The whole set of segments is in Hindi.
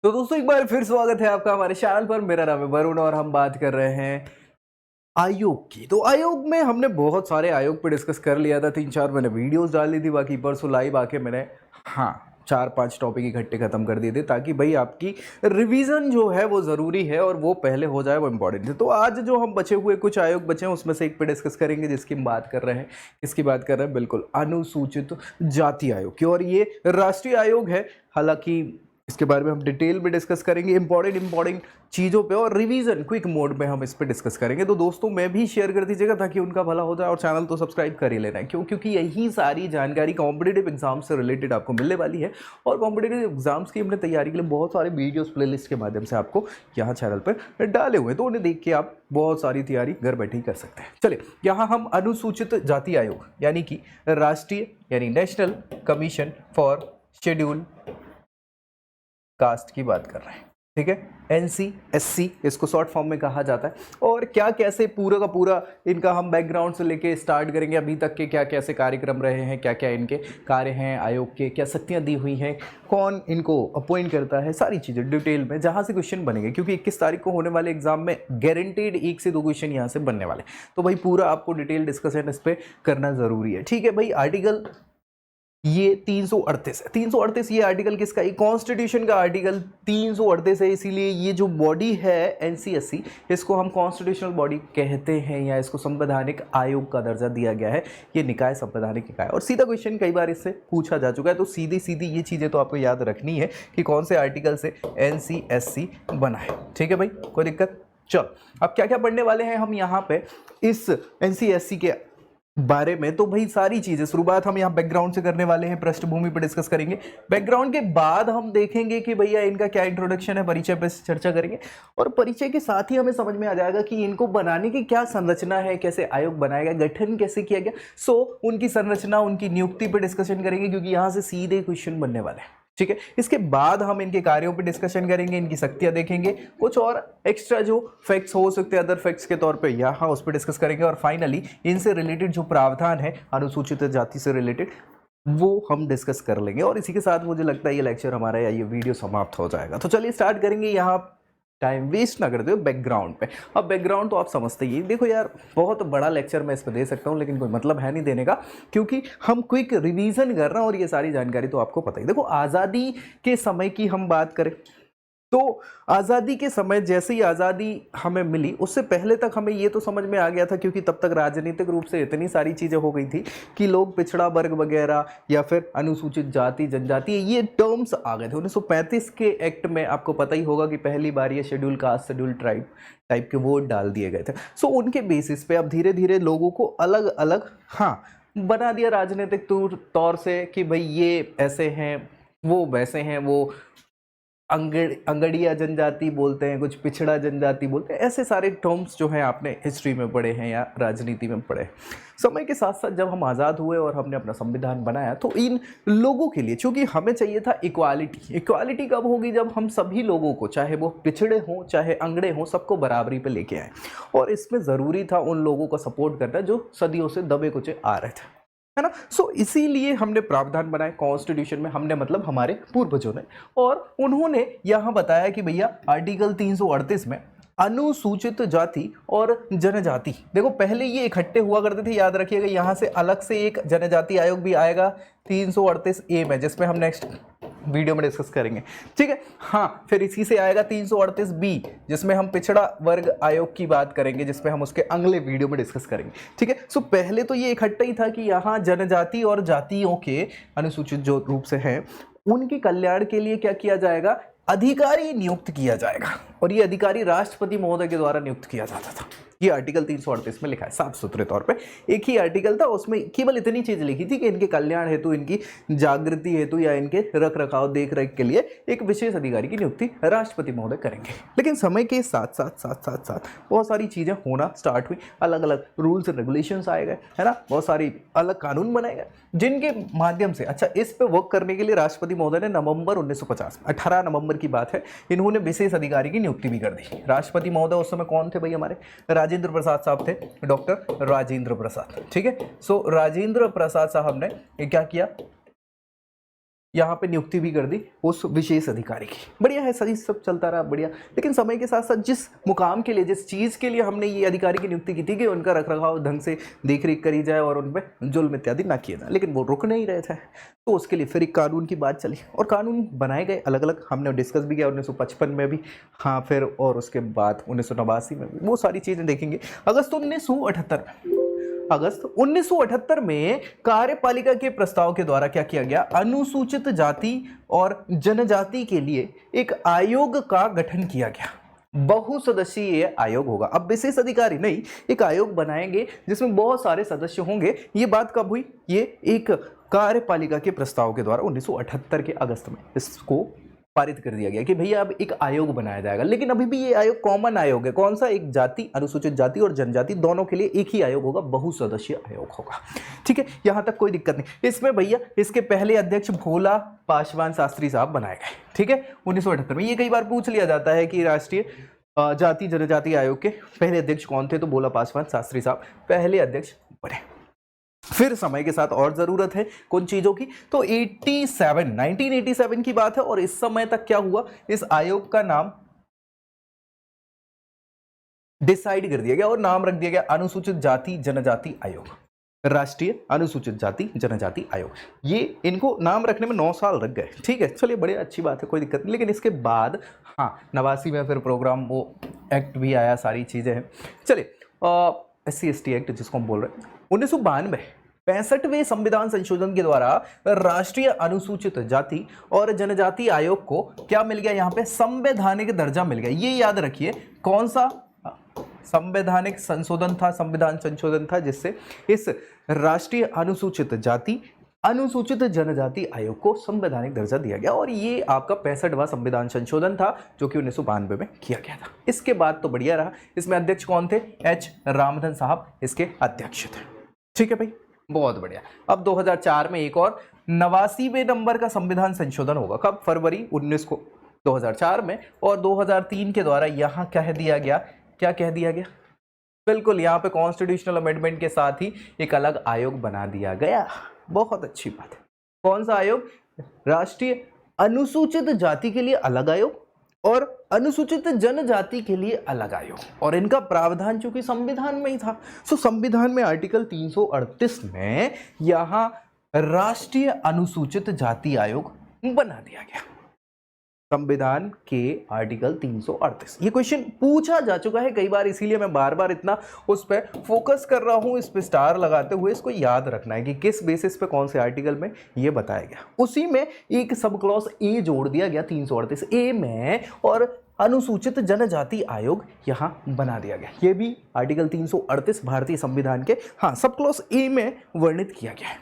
तो दोस्तों एक बार फिर स्वागत है आपका हमारे चैनल पर। मेरा नाम है वरुण और हम बात कर रहे हैं आयोग की। तो आयोग में हमने बहुत सारे आयोग पे डिस्कस कर लिया था, 3-4 मैंने वीडियोस डाली थी, बाकी परसों लाइव आके मैंने 4-5 टॉपिक इकट्ठे खत्म कर दिए थे ताकि भाई आपकी रिवीजन जो है वो ज़रूरी है और वो पहले हो जाए, वो इंपॉर्टेंट है। तो आज जो हम बचे हुए कुछ आयोग बचे हैं उसमें से एक पे डिस्कस करेंगे जिसकी हम बात कर रहे हैं। किसकी बात कर रहे हैं? बिल्कुल अनुसूचित जाति आयोग की। और ये राष्ट्रीय आयोग है, हालांकि इसके बारे में हम डिटेल में डिस्कस करेंगे, इंपॉर्टेंट चीज़ों पे और रिवीजन क्विक मोड में हम इस पे डिस्कस करेंगे। तो दोस्तों में भी शेयर कर दीजिएगा ताकि उनका भला हो जाए और चैनल तो सब्सक्राइब कर ही लेना है। क्यों? क्योंकि यही सारी जानकारी कॉम्पिटेटिव एग्जाम से रिलेटेड आपको मिलने वाली है और कॉम्पिटेटिव एग्जाम्स की हमने तैयारी के लिए बहुत सारे वीडियोस प्लेलिस्ट के माध्यम से आपको यहाँ चैनल पर डाले हुए हैं, तो उन्हें देख के आप बहुत सारी तैयारी घर बैठे ही कर सकते हैं। चलिए, यहाँ हम अनुसूचित जाति आयोग यानी कि राष्ट्रीय यानी national commission for schedule caste की बात कर रहे हैं। ठीक है, NCSC इसको शॉर्ट फॉर्म में कहा जाता है। और क्या कैसे पूरा का पूरा इनका हम बैकग्राउंड से लेके स्टार्ट करेंगे, अभी तक के क्या कैसे कार्यक्रम रहे हैं, क्या क्या इनके कार्य हैं, आयोग के क्या शक्तियां दी हुई हैं, कौन इनको अपॉइंट करता है, सारी चीज़ें डिटेल में जहाँ से क्वेश्चन बनेंगे। क्योंकि 21 तारीख को होने वाले एग्जाम में गारंटेड 1 से 2 क्वेश्चन यहाँ से बनने वाले, तो भाई पूरा आपको डिटेल डिस्कशन इस पर करना ज़रूरी है। ठीक है भाई, आर्टिकल ये 338 है। 338 ये आर्टिकल किसका? ये कॉन्स्टिट्यूशन का आर्टिकल 338 है। इसीलिए ये जो बॉडी है NCSC, इसको हम कॉन्स्टिट्यूशनल बॉडी कहते हैं या इसको संवैधानिक आयोग का दर्जा दिया गया है। ये निकाय संवैधानिक निकाय। और सीधा क्वेश्चन कई बार इससे पूछा जा चुका है, तो सीधी सीधी ये चीज़ें तो आपको याद रखनी है कि कौन से आर्टिकल से NCSC बना है। ठीक है भाई, कोई दिक्कत? चलो, अब क्या क्या पढ़ने वाले हैं हम यहाँ पे इस NCSC के बारे में। तो भाई सारी चीजें शुरुआत हम यहाँ बैकग्राउंड से करने वाले हैं, पृष्ठभूमि पर डिस्कस करेंगे। बैकग्राउंड के बाद हम देखेंगे कि भैया इनका क्या इंट्रोडक्शन है, परिचय पे चर्चा करेंगे। और परिचय के साथ ही हमें समझ में आ जाएगा कि इनको बनाने की क्या संरचना है, कैसे आयोग बनाया गया, गठन कैसे किया गया। सो उनकी संरचना, उनकी नियुक्ति पर डिस्कशन करेंगे क्योंकि यहाँ से सीधे क्वेश्चन बनने वाले हैं। ठीक है, इसके बाद हम इनके कार्यों पे डिस्कशन करेंगे, इनकी शक्तियां देखेंगे, कुछ और एक्स्ट्रा जो फैक्ट्स हो सकते हैं अदर फैक्ट्स के तौर पे यहाँ उस पर डिस्कस करेंगे। और फाइनली इनसे रिलेटेड जो प्रावधान है अनुसूचित जाति से रिलेटेड वो हम डिस्कस कर लेंगे। और इसी के साथ मुझे लगता है ये लेक्चर हमारा या ये वीडियो समाप्त हो जाएगा। तो चलिए स्टार्ट करेंगे। यहाँ टाइम वेस्ट ना करते हो बैकग्राउंड पे। अब बैकग्राउंड तो आप समझते ही, देखो यार बहुत बड़ा लेक्चर मैं इस पर दे सकता हूँ लेकिन कोई मतलब है नहीं देने का, क्योंकि हम क्विक रिवीजन कर रहे हैं और ये सारी जानकारी तो आपको पता ही। देखो, आज़ादी के समय की हम बात करें तो आज़ादी के समय जैसे ही आज़ादी हमें मिली उससे पहले तक हमें ये तो समझ में आ गया था, क्योंकि तब तक राजनीतिक रूप से इतनी सारी चीज़ें हो गई थी कि लोग पिछड़ा वर्ग वगैरह या फिर अनुसूचित जाति जनजाति ये टर्म्स आ गए थे। 1935 के एक्ट में आपको पता ही होगा कि पहली बार ये schedule caste schedule tribe type के वो डाल दिए गए थे। सो उनके बेसिस पे अब धीरे धीरे लोगों को अलग अलग बना दिया राजनीतिक तौर से कि भाई ये ऐसे हैं, वो वैसे हैं, वो अंगड़िया जनजाति बोलते हैं, कुछ पिछड़ा जनजाति बोलते हैं। ऐसे सारे टर्म्स जो हैं आपने हिस्ट्री में पढ़े हैं या राजनीति में पढ़े। समय के साथ साथ जब हम आज़ाद हुए और हमने अपना संविधान बनाया तो इन लोगों के लिए, चूंकि हमें चाहिए था इक्वालिटी। इक्वालिटी कब होगी? जब हम सभी लोगों को, चाहे वो पिछड़े हों चाहे अंगड़े हों, सबको बराबरी पे लेके आए। और इसमें ज़रूरी था उन लोगों का सपोर्ट करना जो सदियों से दबे कुचे आ रहे थे, है ना। सो इसीलिए हमने प्रावधान बनाए कॉन्स्टिट्यूशन में, हमने मतलब हमारे पूर्वजों ने। और उन्होंने यहां बताया कि भैया आर्टिकल 338 में अनुसूचित जाति और जनजाति, देखो पहले ये इकट्ठे हुआ करते थे, याद रखिएगा। यहां से अलग से एक जनजाति आयोग भी आएगा 338A में, जिसमें हम नेक्स्ट वीडियो में डिस्कस करेंगे। ठीक है, फिर इसी से आएगा 338B, जिसमें हम पिछड़ा वर्ग आयोग की बात करेंगे, जिसमें हम उसके अगले वीडियो में डिस्कस करेंगे। ठीक है, सो पहले तो ये इकट्ठा ही था कि यहाँ जनजाति और जातियों के अनुसूचित जो रूप से हैं उनके कल्याण के लिए क्या किया जाएगा? अधिकारी नियुक्त किया जाएगा। और ये अधिकारी राष्ट्रपति महोदय के द्वारा नियुक्त किया जाता था। ये आर्टिकल 338 में लिखा है साफ सुथरे तौर पे। एक ही आर्टिकल था, उसमें केवल इतनी चीज लिखी थी कि इनके कल्याण हेतु, इनकी जागृति हेतु या इनके रख रखाव देख रेख के लिए एक विशेष अधिकारी की नियुक्ति राष्ट्रपति महोदय करेंगे। लेकिन समय के साथ साथ बहुत सारी चीजें होना स्टार्ट हुई, अलग अलग रूल्स एंड रेगुलेशंस आए गए, है ना। बहुत सारी अलग कानून बनाए गए जिनके माध्यम से, अच्छा, इस पे वर्क करने के लिए राष्ट्रपति महोदय ने नवंबर 1950 18 नवंबर की बात है, इन्होंने विशेष अधिकारी की नियुक्ति भी कर दी। राष्ट्रपति महोदय उस समय कौन थे भाई? हमारे राजेंद्र प्रसाद साहब थे, डॉक्टर राजेंद्र प्रसाद। ठीक है, सो राजेंद्र प्रसाद साहब ने क्या किया? यहाँ पे नियुक्ति भी कर दी उस विशेष अधिकारी की। बढ़िया है, सही सब चलता रहा बढ़िया। लेकिन समय के साथ साथ जिस मुकाम के लिए, जिस चीज़ के लिए हमने ये अधिकारी की नियुक्ति की थी कि उनका रखरखाव ढंग से देख रेख करी जाए और उन पर जुल्म इत्यादि ना किया जाए, लेकिन वो रुक नहीं रहे थे, तो उसके लिए फिर एक कानून की बात चली और कानून बनाए गए अलग अलग। हमने डिस्कस भी किया 1955 में भी, हाँ, फिर और उसके बाद 1989 में भी, वो सारी चीज़ें देखेंगे। अगस्त 1978 में कार्यपालिका के प्रस्ताव के द्वारा क्या किया गया, अनुसूचित जाति और जनजाति के लिए एक आयोग का गठन किया गया। बहुसदस्यीय आयोग होगा। अब विशेष अधिकारी नहीं, एक आयोग बनाएंगे जिसमें बहुत सारे सदस्य होंगे। ये बात कब हुई, ये एक कार्यपालिका के प्रस्ताव के द्वारा 1978 के अगस्त में इसको पारित कर दिया गया कि भैया अब एक आयोग बनाया जाएगा। लेकिन अभी भी ये आयोग कॉमन आयोग है। कौन सा, एक जाति, अनुसूचित जाति और जनजाति दोनों के लिए एक ही आयोग होगा, बहुसदस्यीय आयोग होगा। ठीक है, यहां तक कोई दिक्कत नहीं। इसमें भैया इसके पहले अध्यक्ष भोला पासवान शास्त्री साहब बनाए गए। ठीक है, 1978 में। ये कई बार पूछ लिया जाता है कि राष्ट्रीय जाति जनजाति आयोग के पहले अध्यक्ष कौन थे, तो भोला पासवान शास्त्री साहब पहले अध्यक्ष बने। फिर समय के साथ और जरूरत है कौन चीजों की, तो 1987 की बात है और इस समय तक क्या हुआ, इस आयोग का नाम डिसाइड कर दिया गया और नाम रख दिया गया अनुसूचित जाति जनजाति आयोग, राष्ट्रीय अनुसूचित जाति जनजाति आयोग। ये इनको नाम रखने में 9 साल लग गए। ठीक है, चलिए बड़े अच्छी बात है, कोई दिक्कत नहीं। लेकिन इसके बाद हाँ 89 में फिर प्रोग्राम वो एक्ट भी आया, सारी चीजें हैं। चलिए SC/ST एक्ट जिसको हम बोल रहे हैं, 1992 65वें संविधान संशोधन के द्वारा राष्ट्रीय अनुसूचित जाति और जनजाति आयोग को क्या मिल गया, यहाँ पे संवैधानिक दर्जा मिल गया। ये याद रखिए, कौन सा संवैधानिक संशोधन था, संविधान संशोधन था, जिससे इस राष्ट्रीय अनुसूचित जाति अनुसूचित जनजाति आयोग को संवैधानिक दर्जा दिया गया। और ये आपका 65वां संविधान संशोधन था जो कि 1992 में किया गया था। इसके बाद तो बढ़िया रहा। इसमें अध्यक्ष कौन थे, H रामधन साहब इसके अध्यक्ष थे। ठीक है भाई, बहुत बढ़िया। अब 2004 में एक और 89वें नंबर का संविधान संशोधन होगा। कब, फरवरी 19 को 2004 में। और 2003 के द्वारा यहाँ कह दिया गया, क्या कह दिया गया, बिल्कुल यहाँ पे कॉन्स्टिट्यूशनल अमेंडमेंट के साथ ही एक अलग आयोग बना दिया गया। बहुत अच्छी बात है। कौन सा आयोग, राष्ट्रीय अनुसूचित जाति के लिए अलग आयोग और अनुसूचित जनजाति के लिए अलग आयोग। और इनका प्रावधान चूंकि संविधान में ही था, सो संविधान में आर्टिकल 338 में यहां राष्ट्रीय अनुसूचित जाति आयोग बना दिया गया। संविधान के आर्टिकल 338। ये क्वेश्चन पूछा जा चुका है कई बार, इसीलिए मैं बार बार इतना उस पर फोकस कर रहा हूं, इस पे स्टार लगाते हुए इसको याद रखना है कि किस बेसिस पे कौन से आर्टिकल में ये बताया गया। उसी में एक सब क्लॉज ए जोड़ दिया गया 338 ए में, और अनुसूचित जनजाति आयोग यहां बना दिया गया। ये भी आर्टिकल 338 भारतीय संविधान के हाँ सब क्लॉज ए में वर्णित किया गया है।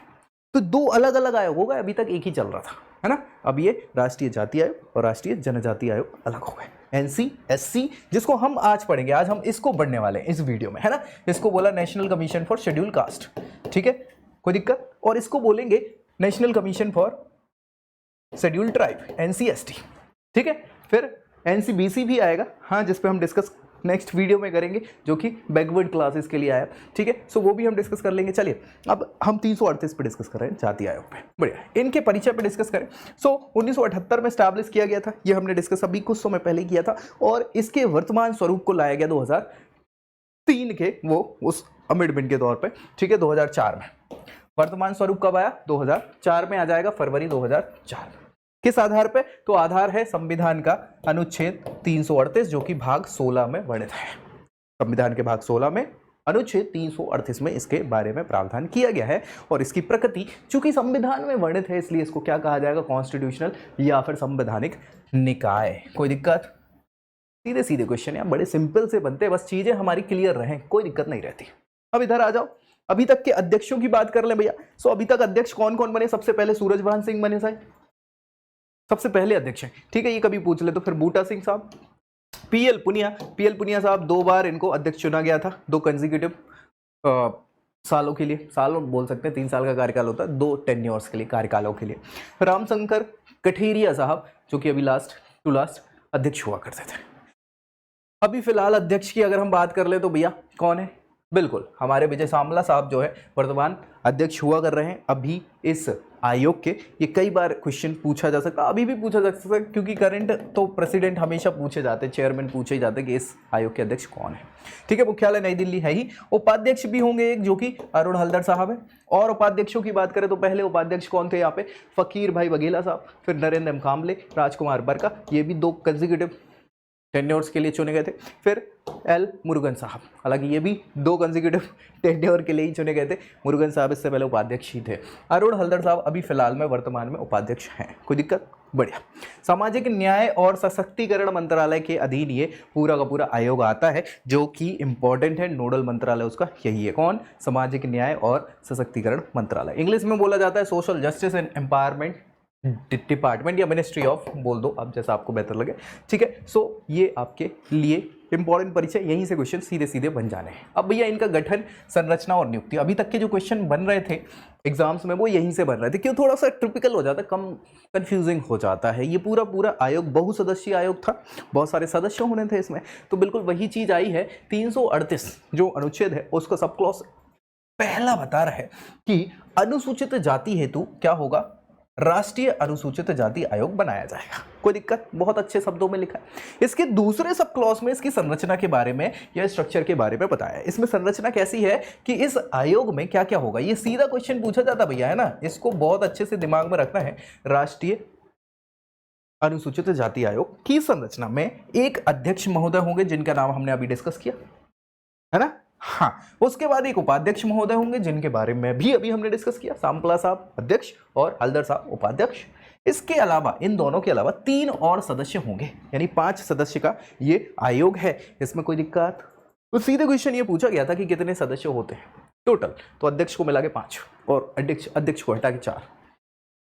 तो 2 अलग अलग आयोग हो गए, अभी तक एक ही चल रहा था, है ना। अब ये राष्ट्रीय जाति आयोग और राष्ट्रीय जनजाति आयोग अलग हो गए। NC/SC जिसको हम आज पढ़ेंगे, आज हम इसको पढ़ने वाले हैं इस वीडियो में, है ना। इसको बोला national commission for schedule caste. ठीक है, कोई दिक्कत। और इसको बोलेंगे national commission for schedule tribe, NC/ST। ठीक है, फिर NC/BC भी आएगा, हाँ, जिस पे हम डिस्कस नेक्स्ट वीडियो में करेंगे, जो कि बैकवर्ड क्लासेस के लिए आया। ठीक है, सो वो भी हम डिस्कस कर लेंगे। चलिए अब हम 338 पे डिस्कस कर रहे हैं, जाति आयोग पे। बढ़िया, इनके परिचय पे डिस्कस करें। सो 1978 में स्टैब्लिश किया गया था, ये हमने डिस्कस अभी कुछ समय पहले किया था। और इसके वर्तमान स्वरूप को लाया गया 2003 के वो उस अमेंडमेंट के तौर पे। ठीक है, 2004 में वर्तमान स्वरूप कब आया, 2004 में आ जाएगा, फरवरी 2004 में। किस आधार पे, तो आधार है संविधान का अनुच्छेद 338 जो कि भाग 16 में वर्णित है। संविधान के भाग 16 में अनुच्छेद 338 में इसके बारे में प्रावधान किया गया है। और इसकी प्रकृति चूंकि संविधान में वर्णित है, इसलिए इसको क्या कहा जाएगा, कॉन्स्टिट्यूशनल या फिर संवैधानिक निकाय। कोई दिक्कत, सीधे सीधे क्वेश्चन है, बड़े सिंपल से बनते हैं, बस चीजें हमारी क्लियर रहें, कोई दिक्कत नहीं रहती। अब इधर आ जाओ, अभी तक के अध्यक्षों की बात कर ले भैया। सो अभी तक अध्यक्ष कौन कौन बने, सबसे पहले सूरजभान सिंह बने साहब, सबसे पहले अध्यक्ष हैं। ठीक है, ये कभी पूछ ले तो। फिर बूटा सिंह साहब, पीएल पुनिया साहब, 2 बार इनको अध्यक्ष चुना गया था, 2 कंसेक्यूटिव सालों के लिए, सालों बोल सकते हैं, 3 साल का कार्यकाल होता है, 2 टेन्योर्स के लिए, कार्यकालों के लिए। रामशंकर कठेरिया साहब जो कि अभी लास्ट अध्यक्ष हुआ करते थे। अभी फिलहाल अध्यक्ष की अगर हम बात कर ले तो भैया कौन है, बिल्कुल, हमारे विजय सांबला साहब जो है वर्तमान अध्यक्ष हुआ कर रहे हैं अभी इस आयोग के। ये कई बार क्वेश्चन पूछा जा सकता, अभी भी पूछा जा सकता है, क्योंकि करंट तो प्रेसिडेंट हमेशा पूछे जाते हैं, चेयरमैन पूछे जाते हैं कि इस आयोग के अध्यक्ष कौन है। ठीक है, मुख्यालय नई दिल्ली है ही। उपाध्यक्ष भी होंगे एक, जो कि अरुण हल्दर साहब है। और उपाध्यक्षों की बात करें तो पहले उपाध्यक्ष कौन थे यहाँ पे, फकीर भाई बघेला साहब, फिर नरेंद्र एम काम्बले, राजकुमार बरका, ये भी 2 कंसेक्यूटिव टेन्योर्स के लिए चुने गए थे। फिर एल मुरुगन साहब, हालांकि ये भी 2 कंसेक्यूटिव टेन्योर के लिए ही चुने गए थे। मुरुगन साहब इससे पहले उपाध्यक्ष ही थे। अरुण हल्दर साहब अभी फिलहाल में वर्तमान में उपाध्यक्ष हैं। कोई दिक्कत? बढ़िया। सामाजिक न्याय और सशक्तिकरण मंत्रालय के अधीन ये पूरा का पूरा आयोग आता है, जो कि इंपॉर्टेंट है। नोडल मंत्रालय उसका यही है। कौन? सामाजिक न्याय और सशक्तिकरण मंत्रालय। इंग्लिश में बोला जाता है social justice and empowerment department या मिनिस्ट्री ऑफ, बोल दो अब जैसा आपको बेहतर लगे। ठीक है, सो ये आपके लिए इंपॉर्टेंट परिचय, यहीं से क्वेश्चन सीधे सीधे बन जाने हैं। अब भैया इनका गठन, संरचना और नियुक्ति, अभी तक के जो क्वेश्चन बन रहे थे एग्जाम्स में वो यहीं से बन रहे थे। क्यों? थोड़ा सा टिपिकल हो जाता है, कम कंफ्यूजिंग हो जाता है। ये पूरा पूरा आयोग बहुसदस्यीय आयोग था, बहुत सारे सदस्य होने थे इसमें, तो बिल्कुल वही चीज आई है। 338 जो अनुच्छेद है उसका सब क्लॉज पहला बता रहा है कि अनुसूचित जाति हेतु क्या होगा, राष्ट्रीय अनुसूचित जाति आयोग बनाया जाएगा। कोई दिक्कत? बहुत अच्छे शब्दों में लिखा है। इसके दूसरे सब क्लॉज में इसकी संरचना के बारे में या स्ट्रक्चर के बारे में बताया है। इसमें संरचना कैसी है कि इस आयोग में क्या क्या होगा, ये सीधा क्वेश्चन पूछा जाता भैया, है ना, इसको बहुत अच्छे से दिमाग में रखना है। राष्ट्रीय अनुसूचित जाति आयोग की संरचना में एक अध्यक्ष महोदय होंगे, जिनका नाम हमने अभी डिस्कस किया, है ना। हाँ, उसके बाद एक उपाध्यक्ष महोदय होंगे, जिनके बारे में भी अभी हमने डिस्कस किया, सांपला साहब अध्यक्ष और हल्दर साहब उपाध्यक्ष। इसके अलावा, इन दोनों के अलावा 3 और सदस्य होंगे, यानी 5 सदस्य का ये आयोग है। इसमें कोई दिक्कत? तो सीधे क्वेश्चन ये पूछा गया था कि कितने सदस्य होते हैं टोटल, तो अध्यक्ष को मिला के 5 और अध्यक्ष को हटा के 4,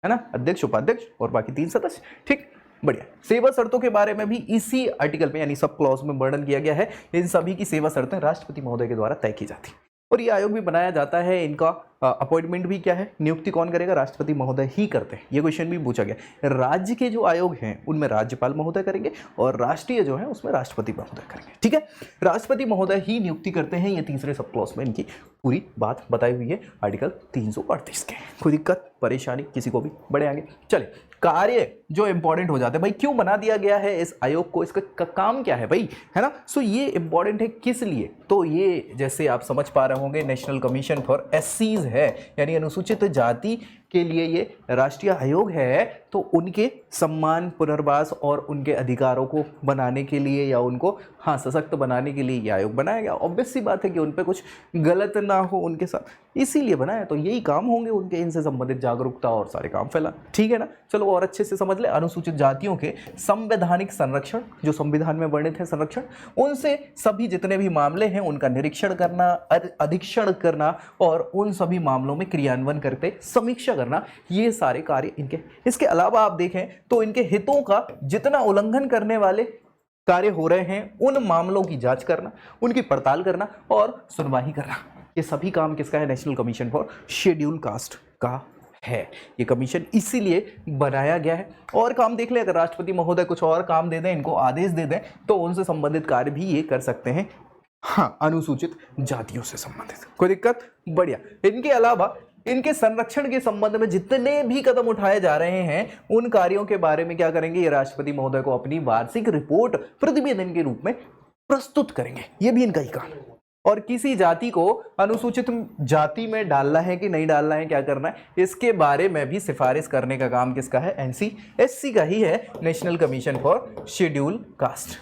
है ना, अध्यक्ष उपाध्यक्ष और बाकी 3 सदस्य। ठीक, बढ़िया। सेवा शर्तों के बारे में भी इसी आर्टिकल में यानी सब क्लॉज में वर्णन किया गया है। इन सभी की सेवा शर्तें राष्ट्रपति महोदय के द्वारा तय की जाती, और ये आयोग भी बनाया जाता है। इनका अपॉइंटमेंट भी क्या है, नियुक्ति कौन करेगा, राष्ट्रपति महोदय ही करते हैं। ये क्वेश्चन भी पूछा गया। राज्य के जो आयोग हैं उनमें राज्यपाल महोदय करेंगे, और राष्ट्रीय जो है उसमें राष्ट्रपति महोदय करेंगे। ठीक है, राष्ट्रपति महोदय ही नियुक्ति करते हैं। ये तीसरे सब क्लॉज में इनकी पूरी बात बताई हुई है आर्टिकल 338 के। कोई दिक्कत परेशानी किसी को भी? बढ़े आगे चले। कार्य जो इंपॉर्टेंट हो जाते हैं भाई, क्यों बना दिया गया है इस आयोग को, इसका काम क्या है भाई, है ना। सो ये इंपॉर्टेंट है किस लिए, तो ये जैसे आप समझ पा रहे होंगे, नेशनल कमीशन फॉर एससीज है, यानी अनुसूचित जाति के लिए ये राष्ट्रीय आयोग है। तो उनके सम्मान, पुनर्वास और उनके अधिकारों को बनाने के लिए या उनको सशक्त बनाने के लिए ये आयोग बनाया गया। ऑब्वियस सी बात है कि उन पे कुछ गलत ना हो उनके साथ, इसीलिए बनाया। तो यही काम होंगे उनके, इनसे संबंधित जागरूकता और सारे काम फैला। ठीक है ना, चलो और अच्छे से समझ ले। अनुसूचित जातियों के संवैधानिक संरक्षण, जो संविधान में वर्णित है संरक्षण, उनसे सभी जितने भी मामले हैं उनका निरीक्षण करना, अधीक्षण करना और उन सभी मामलों में क्रियान्वयन करते समीक्षा करना, ये सारे कार्य इनके। इसके अलावा आप देखें तो इनके हितों का जितना उल्लंघन करने वाले कार्य हो रहे हैं उन मामलों की जांच करना, उनकी पड़ताल करना और सुनवाई करना, ये सभी काम किसका है, national commission for schedule caste का है। ये कमीशन इसीलिए बनाया गया है। और काम देख ले, अगर राष्ट्रपति महोदय कुछ और काम दे दें, इनको आदेश दे दें, तो उनसे संबंधित कार्य भी ये कर सकते हैं, अनुसूचित जातियों से संबंधित। कोई दिक्कत? बढ़िया। इनके अलावा इनके संरक्षण के संबंध में जितने भी कदम उठाए जा रहे हैं उन कार्यों के बारे में क्या करेंगे, ये राष्ट्रपति महोदय को अपनी वार्षिक रिपोर्ट प्रतिवेदन के रूप में प्रस्तुत करेंगे। ये भी इनका ही काम है। और किसी जाति को अनुसूचित जाति में डालना है कि नहीं डालना है, क्या करना है, इसके बारे में भी सिफारिश करने का काम किसका है, NCSC का ही है, national commission for schedule caste.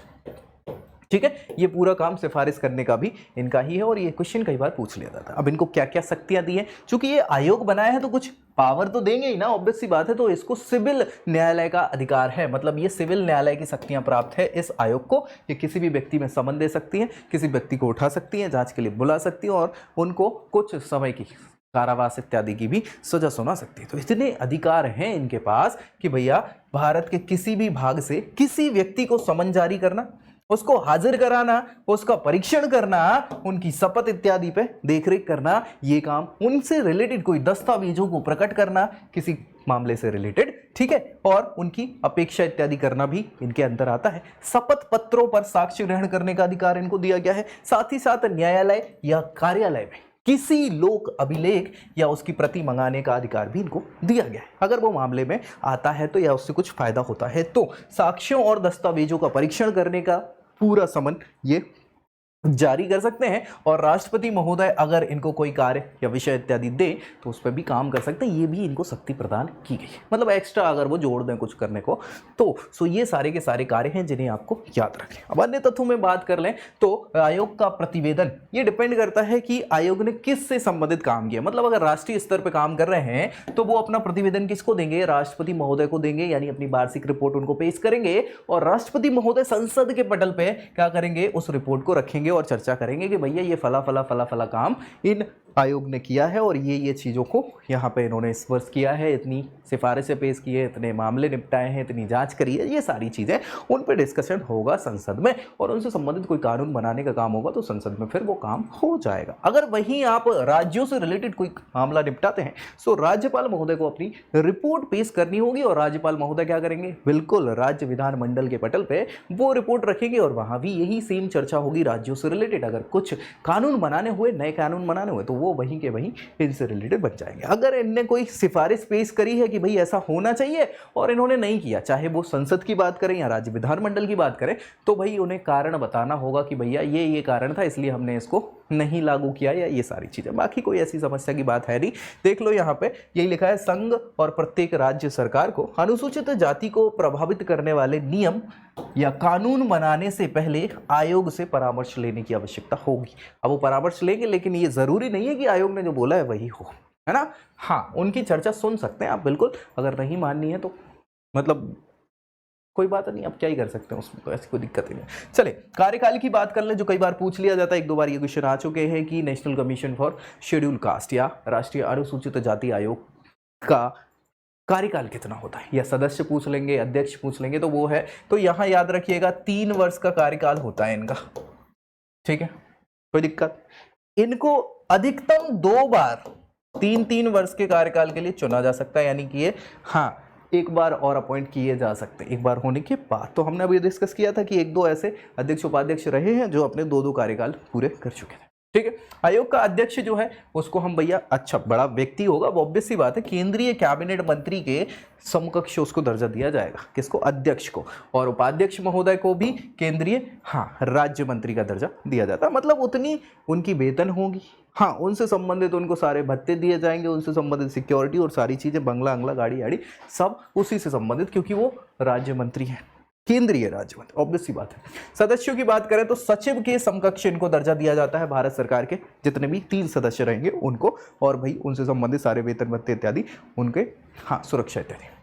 ठीक है, ये पूरा काम सिफारिश करने का भी इनका ही है। और ये क्वेश्चन कई बार पूछ लिया जाता है। अब इनको क्या क्या शक्तियां दी हैं, चूंकि ये आयोग बनाया है तो कुछ पावर तो देंगे ही ना, ऑब्वियस सी बात है। तो इसको सिविल न्यायालय का अधिकार है, मतलब ये सिविल न्यायालय की शक्तियां प्राप्त है इस आयोग को। ये किसी भी व्यक्ति में समन दे सकती है, किसी व्यक्ति को उठा सकती है, जांच के लिए बुला सकती है और उनको कुछ समय की कारावास इत्यादि की भी सजा सुना सकती है। तो इतने अधिकार हैं इनके पास कि भैया भारत के किसी भी भाग से किसी व्यक्ति को समन जारी करना, उसको हाजिर कराना, उसका परीक्षण करना, उनकी शपथ इत्यादि पे देखरेख करना, ये काम, उनसे रिलेटेड कोई दस्तावेजों को प्रकट करना, किसी मामले से रिलेटेड ठीक है, और उनकी अपेक्षा इत्यादि करना भी इनके अंदर आता है। शपथ पत्रों पर साक्ष्य ग्रहण करने का अधिकार इनको दिया गया है। साथ ही साथ न्यायालय या कार्यालय में किसी लोक अभिलेख या उसकी प्रति मंगाने का अधिकार भी इनको दिया गया है। अगर वो मामले में आता है तो या उससे कुछ फायदा होता है तो साक्ष्यों और दस्तावेजों का परीक्षण करने का पूरा समन ये जारी कर सकते हैं। और राष्ट्रपति महोदय अगर इनको कोई कार्य या विषय इत्यादि दे तो उस पर भी काम कर सकते हैं। ये भी इनको शक्ति प्रदान की गई है, मतलब एक्स्ट्रा अगर वो जोड़ दें कुछ करने को तो सो ये सारे के सारे कार्य हैं जिन्हें आपको याद रखें। अब अन्य तथ्यों में बात कर लें तो आयोग का प्रतिवेदन ये डिपेंड करता है कि आयोग ने किससे संबंधित काम किया। मतलब अगर राष्ट्रीय स्तर पर काम कर रहे हैं तो वो अपना प्रतिवेदन किसको देंगे, राष्ट्रपति महोदय को देंगे, यानी अपनी वार्षिक रिपोर्ट उनको पेश करेंगे और राष्ट्रपति महोदय संसद के पटल पे क्या करेंगे, उस रिपोर्ट को रखेंगे और चर्चा करेंगे कि भैया ये फला फला फला फला काम इन आयोग ने किया है और ये चीज़ों को यहाँ पे इन्होंने इस वर्ष किया है, इतनी सिफारिशें पेश की है, इतने मामले निपटाए हैं, इतनी जांच करी है, ये सारी चीज़ें उन पे डिस्कशन होगा संसद में और उनसे संबंधित कोई कानून बनाने का काम होगा तो संसद में फिर वो काम हो जाएगा। अगर वहीं आप राज्यों से रिलेटेड कोई मामला निपटाते हैं तो राज्यपाल महोदय को अपनी रिपोर्ट पेश करनी होगी और राज्यपाल महोदय क्या करेंगे, बिल्कुल राज्य विधानमंडल के पटल पर वो रिपोर्ट रखेंगे और वहाँ भी यही सेम चर्चा होगी राज्यों से रिलेटेड। अगर कुछ कानून बनाने हुए, नए कानून बनाने हुए तो वो वहीं के वहीं इनसे रिलेटेड बन जाएंगे। अगर इनने कोई सिफारिश पेश करी है कि भाई ऐसा होना चाहिए और इन्होंने नहीं किया, चाहे वो संसद की बात करें या राज्य विधानमंडल की बात करें, तो भाई उन्हें कारण बताना होगा कि भैया ये कारण था इसलिए हमने इसको नहीं लागू किया या ये सारी चीजें। बाकी कोई ऐसी समस्या की बात है नहीं। देख लो यहाँ पे यही लिखा है, संघ और प्रत्येक राज्य सरकार को अनुसूचित जाति को प्रभावित करने वाले नियम या कानून बनाने से पहले आयोग से परामर्श लेने की आवश्यकता होगी। अब वो परामर्श लेंगे लेकिन ये जरूरी नहीं है कि आयोग ने जो बोला है वही हो, है ना। हाँ, उनकी चर्चा सुन सकते हैं आप बिल्कुल, अगर नहीं माननी है तो मतलब कोई बात नहीं, आप क्या ही कर सकते हैं उसमें, तो ऐसी कोई दिक्कत ही नहीं। चले कार्यकाल की बात कर लें, जो कई बार पूछ लिया जाता है, एक दो बार ये क्वेश्चन आ चुके हैं कि national commission for schedule caste या राष्ट्रीय अनुसूचित जाति आयोग का कार्यकाल कितना होता है, या सदस्य पूछ लेंगे, अध्यक्ष पूछ लेंगे, तो वो है, तो यहां याद रखिएगा 3 वर्ष का कार्यकाल होता है इनका, ठीक है, कोई दिक्कत। इनको अधिकतम 2 बार 3-3 वर्ष के कार्यकाल के लिए चुना जा सकता है, यानी कि ये हाँ एक बार और अपॉइंट किए जा सकते हैं एक बार होने के बाद। तो हमने अभी डिस्कस किया था कि 1-2 ऐसे अध्यक्ष उपाध्यक्ष रहे हैं जो अपने 2-2 कार्यकाल पूरे कर चुके थे, ठीक है। आयोग का अध्यक्ष जो है उसको हम भैया अच्छा बड़ा व्यक्ति होगा, वो ऑब्वियस सी बात है, केंद्रीय कैबिनेट मंत्री के समकक्ष उसको दर्जा दिया जाएगा, किसको, अध्यक्ष को। और उपाध्यक्ष महोदय को भी केंद्रीय राज्य मंत्री का दर्जा दिया जाता है, मतलब उतनी उनकी वेतन होगी, हाँ उनसे संबंधित उनको सारे भत्ते दिए जाएंगे, उनसे संबंधित सिक्योरिटी और सारी चीजें, बंगला अंगला गाड़ी आड़ी सब उसी से संबंधित, क्योंकि वो राज्य मंत्री है, केंद्रीय राज्य मंत्री, ऑब्वियस सी बात है। सदस्यों की बात करें तो सचिव के समकक्ष इनको दर्जा दिया जाता है, भारत सरकार के जितने भी 3 सदस्य रहेंगे उनको, और भाई उनसे संबंधित सारे वेतन भत्ते इत्यादि उनके सुरक्षा इत्यादि।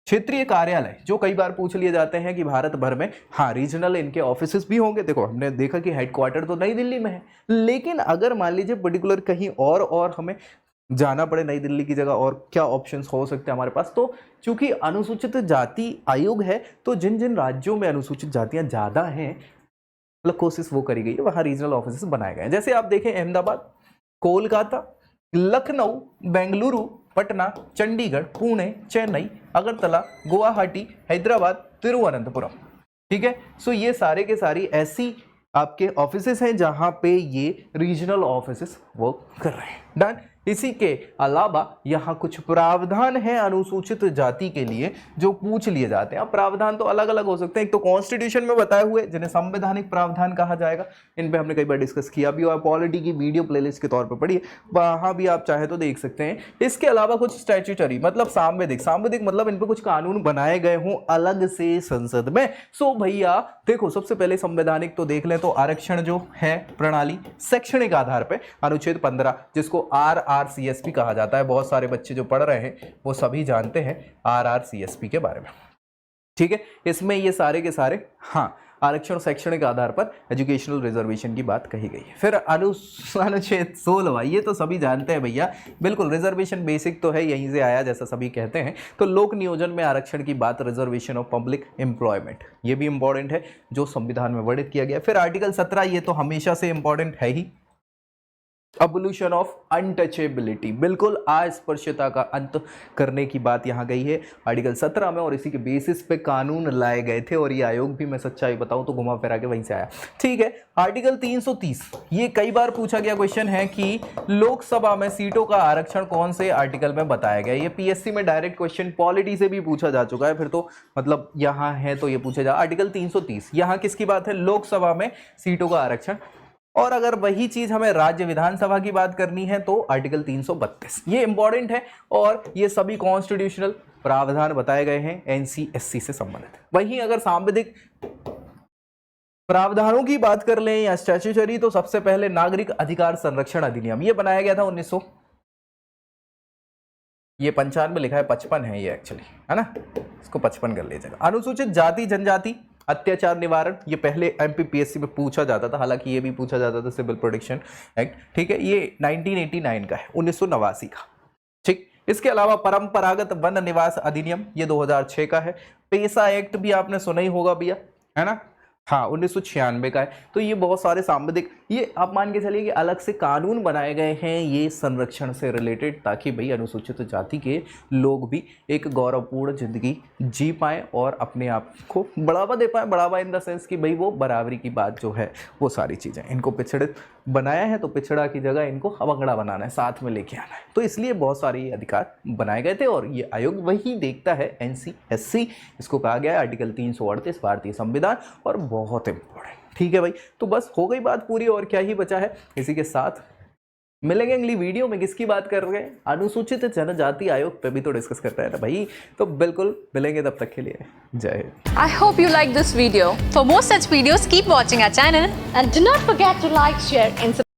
क्षेत्रीय कार्यालय जो कई बार पूछ लिए जाते हैं कि भारत भर में रीजनल इनके ऑफिसेस भी होंगे। देखो हमने देखा कि हेडक्वार्टर तो नई दिल्ली में है, लेकिन अगर मान लीजिए पर्टिकुलर कहीं और हमें जाना पड़े नई दिल्ली की जगह, और क्या ऑप्शंस हो सकते हैं हमारे पास, तो चूंकि अनुसूचित जाति आयोग है तो जिन जिन राज्यों में अनुसूचित जातियां ज्यादा हैं, मतलब कोशिश वो करी गई है वहां रीजनल ऑफिस बनाए गए हैं। जैसे आप देखें अहमदाबाद, कोलकाता, लखनऊ, बेंगलुरु, पटना, चंडीगढ़, पुणे, चेन्नई, अगरतला, गुवाहाटी, हैदराबाद, तिरुवनंतपुरम, ठीक है। सो ये सारे के सारी ऐसी आपके ऑफिसेस हैं जहां पे ये रीजनल ऑफिसेस वर्क कर रहे हैं। डन। इसी के अलावा यहाँ कुछ प्रावधान है अनुसूचित जाति के लिए जो पूछ लिए जाते हैं। अब प्रावधान तो अलग अलग हो सकते हैं, एक तो कॉन्स्टिट्यूशन में बताए हुए जिन्हें संवैधानिक प्रावधान कहा जाएगा, इन पे हमने कई बार डिस्कस किया भी, और पॉलिटी की वीडियो प्लेलिस्ट के तौर पे पढ़िए, वहाँ भी आप चाहे तो देख सकते हैं। इसके अलावा कुछ स्टैट्यूटरी मतलब सांविधिक मतलब इन पे कुछ कानून बनाए गए हों अलग से संसद में। सो भैया देखो सबसे पहले संवैधानिक तो देख लें तो आरक्षण जो है प्रणाली शैक्षणिक आधार पर, अनुच्छेद 15 जिसको RRCSP कहा जाता है, बहुत सारे बच्चे जो पढ़ रहे हैं वो सभी जानते हैं RRCSP के बारे में, ठीक है। इसमें ये सारे के सारे आरक्षण शैक्षणिक आधार पर एजुकेशनल रिजर्वेशन की बात कही गई है। फिर अनुच्छेद 16, ये तो सभी जानते हैं भैया, बिल्कुल रिजर्वेशन बेसिक तो है, यहीं से आया जैसा सभी कहते हैं। तो लोक नियोजन में आरक्षण की बात, रिजर्वेशन ऑफ पब्लिक एम्प्लॉयमेंट, ये भी इंपॉर्टेंट है जो संविधान में वर्णित किया गया। फिर आर्टिकल 17, ये तो हमेशा से इंपॉर्टेंट है ही, अबोल्यूशन ऑफ अनटचेबिलिटी, बिल्कुल अस्पृश्यता का अंत करने की बात यहाँ गई है आर्टिकल 17 में, और इसी के बेसिस पे कानून लाए गए थे। और ये आयोग भी, मैं सच्चाई बताऊं तो घुमा फिरा के वहीं से आया। ठीक है, आर्टिकल 330, ये कई बार पूछा गया क्वेश्चन है कि लोकसभा में सीटों का आरक्षण कौन से आर्टिकल में बताया गया। ये पीएससी में डायरेक्ट क्वेश्चन पॉलिटी से भी पूछा जा चुका है, फिर तो मतलब यहाँ है तो ये पूछा जा। आर्टिकल 330 यहाँ किसकी बात है, लोकसभा में सीटों का आरक्षण। और अगर वही चीज हमें राज्य विधानसभा की बात करनी है तो आर्टिकल 332, ये इंपॉर्टेंट है और ये सभी कॉन्स्टिट्यूशनल प्रावधान बताए गए हैं एनसी-एससी से संबंधित। वहीं अगर सांविधिक प्रावधानों की बात कर लें या स्टैट्यूटरी, तो सबसे पहले नागरिक अधिकार संरक्षण अधिनियम, ये बनाया गया था 1900, ये 95 लिखा है, 55 है ये एक्चुअली, है ना, इसको 55 कर लीजिएगा। अनुसूचित जाति जनजाति अत्याचार निवारण, ये पहले एमपीपीएससी में पूछा जाता था, हालांकि ये भी पूछा जाता था सिविल प्रोटेक्शन एक्ट। ठीक है, ये 1989 का है, 1989 का। ठीक, इसके अलावा परंपरागत वन निवास अधिनियम, ये 2006 का है। पेशा एक्ट भी आपने सुना ही होगा भैया, है ना, हाँ 1996 का है। तो ये बहुत सारे सांविधिक, ये आप मान के चलिए कि अलग से कानून बनाए गए हैं ये संरक्षण से रिलेटेड, ताकि भाई अनुसूचित जाति के लोग भी एक गौरवपूर्ण जिंदगी जी पाएं और अपने आप को बढ़ावा दे पाएं। बढ़ावा इन द सेंस कि भाई वो बराबरी की बात जो है वो सारी चीज़ें, इनको पिछड़े बनाया है तो पिछड़ा की जगह इनको अवगड़ा बनाना है, साथ में लेके आना है। तो इसलिए बहुत सारे अधिकार बनाए गए थे और ये आयोग वही देखता है, एनसी-एससी इसको कहा गया है, आर्टिकल 338 भारतीय संविधान, और बहुत इंपॉर्टेंट। ठीक है भाई, तो बस हो गई बात पूरी, और क्या ही बचा है। इसी के साथ मिलेंगे अगली वीडियो में, किसकी बात कर रहे हैं, अनुसूचित जनजाति आयोग पे भी तो डिस्कस करता है ना भाई, तो बिल्कुल मिलेंगे, तब तक के लिए जय Hind. I hope you like this video. For more such videos, keep watching our channel And do not forget to like, share and subscribe.